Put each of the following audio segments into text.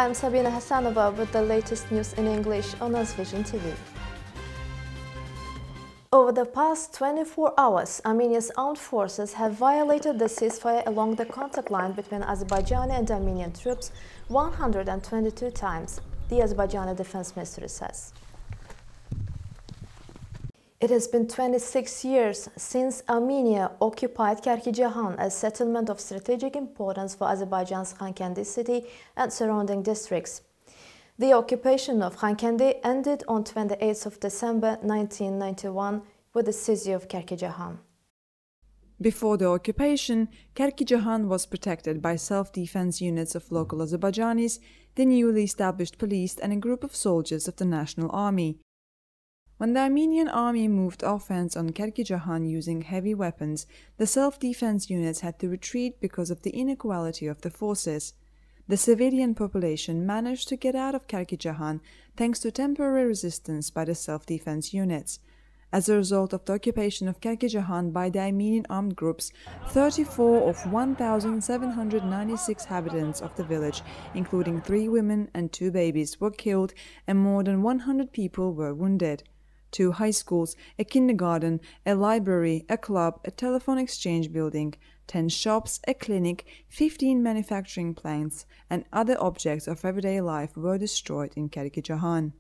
I'm Sabina Hassanova with the latest news in English on AzVision TV. Over the past 24 hours, Armenia's armed forces have violated the ceasefire along the contact line between Azerbaijani and Armenian troops 122 times, the Azerbaijani Defense Ministry says. It has been 26 years since Armenia occupied Kerkijahan, a settlement of strategic importance for Azerbaijan's Khankendi city and surrounding districts. The occupation of Khankendi ended on 28th of December 1991 with the seizure of Kerkijahan. Before the occupation, Kerkijahan was protected by self-defense units of local Azerbaijanis, the newly established police and a group of soldiers of the National Army. When the Armenian army moved offense on Kerkijahan using heavy weapons, the self-defense units had to retreat because of the inequality of the forces. The civilian population managed to get out of Kerkijahan thanks to temporary resistance by the self-defense units. As a result of the occupation of Kerkijahan by the Armenian armed groups, 34 of 1,796 inhabitants of the village, including 3 women and 2 babies, were killed and more than 100 people were wounded. 2 high schools, a kindergarten, a library, a club, a telephone exchange building, 10 shops, a clinic, 15 manufacturing plants, and other objects of everyday life were destroyed in Kerkijahan.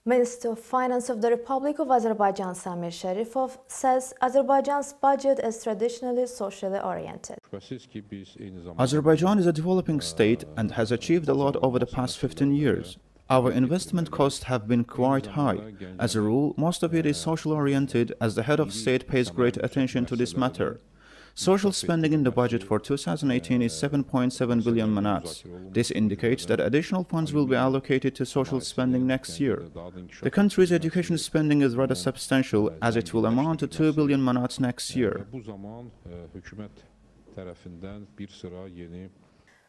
Minister of Finance of the Republic of Azerbaijan Samir Sherifov says Azerbaijan's budget is traditionally socially oriented. Azerbaijan is a developing state and has achieved a lot over the past 15 years. Our investment costs have been quite high. As a rule, most of it is social-oriented, as the head of state pays great attention to this matter. Social spending in the budget for 2018 is 7.7 billion manats. This indicates that additional funds will be allocated to social spending next year. The country's education spending is rather substantial, as it will amount to 2 billion manats next year.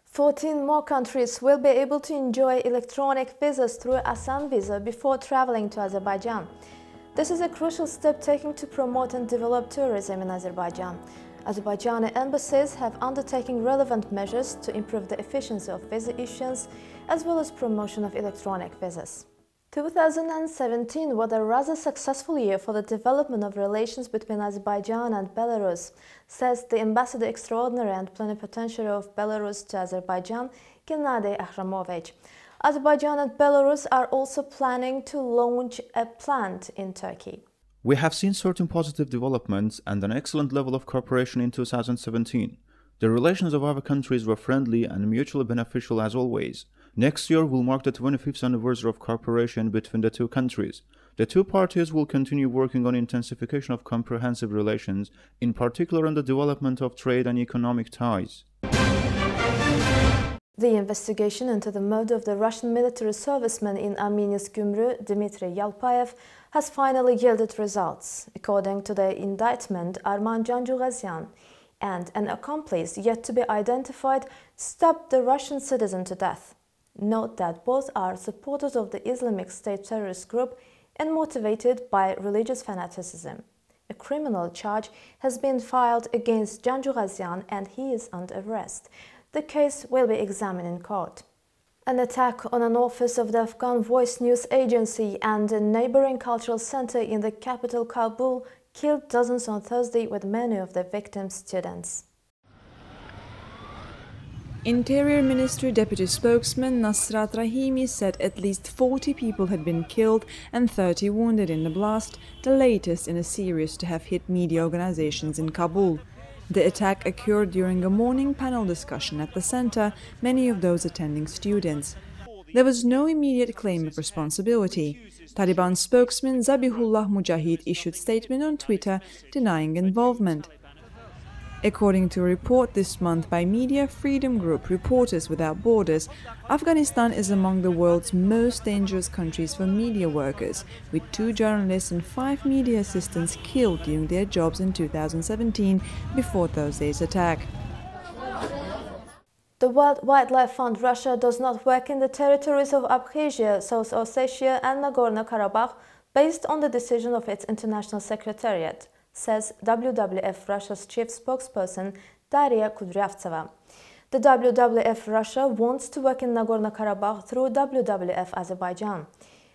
14 more countries will be able to enjoy electronic visas through Asan Visa before traveling to Azerbaijan. This is a crucial step taken to promote and develop tourism in Azerbaijan. Azerbaijani embassies have undertaken relevant measures to improve the efficiency of visa issuance as well as promotion of electronic visas. 2017 was a rather successful year for the development of relations between Azerbaijan and Belarus, says the Ambassador Extraordinary and Plenipotentiary of Belarus to Azerbaijan, Gennady Akhramovich. Azerbaijan and Belarus are also planning to launch a plant in Turkey. We have seen certain positive developments and an excellent level of cooperation in 2017. The relations of our countries were friendly and mutually beneficial as always. Next year will mark the 25th anniversary of cooperation between the 2 countries. The 2 parties will continue working on intensification of comprehensive relations, in particular on the development of trade and economic ties. The investigation into the murder of the Russian military serviceman in Armenia's Gümrü, Dmitry Yalpayev, has finally yielded results. According to the indictment, Arman Janjugazyan and an accomplice yet to be identified stabbed the Russian citizen to death. Note that both are supporters of the Islamic State terrorist group and motivated by religious fanaticism. A criminal charge has been filed against Janjugazyan and he is under arrest. The case will be examined in court. An attack on an office of the Afghan Voice News Agency and a neighboring cultural center in the capital Kabul killed dozens on Thursday, with many of the victims students. Interior Ministry Deputy Spokesman Nasrat Rahimi said at least 40 people had been killed and 30 wounded in the blast, the latest in a series to have hit media organizations in Kabul. The attack occurred during a morning panel discussion at the center, many of those attending students. There was no immediate claim of responsibility. Taliban spokesman Zabihullah Mujahid issued a statement on Twitter denying involvement. According to a report this month by media freedom group Reporters Without Borders, Afghanistan is among the world's most dangerous countries for media workers, with 2 journalists and 5 media assistants killed doing their jobs in 2017 before Thursday's attack. The World Wildlife Fund Russia does not work in the territories of Abkhazia, South Ossetia and Nagorno-Karabakh based on the decision of its international secretariat, says WWF Russia's chief spokesperson Daria Kudryavtseva. The WWF Russia wants to work in Nagorno-Karabakh through WWF Azerbaijan.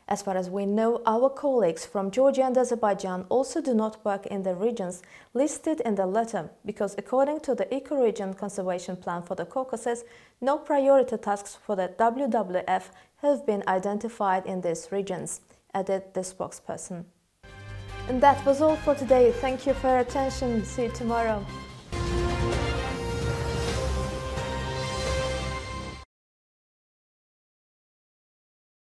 As far as we know, our colleagues from Georgia and Azerbaijan also do not work in the regions listed in the letter because, according to the Ecoregion Conservation Plan for the Caucasus, no priority tasks for the WWF have been identified in these regions, added the spokesperson. And that was all for today. Thank you for your attention. See you tomorrow.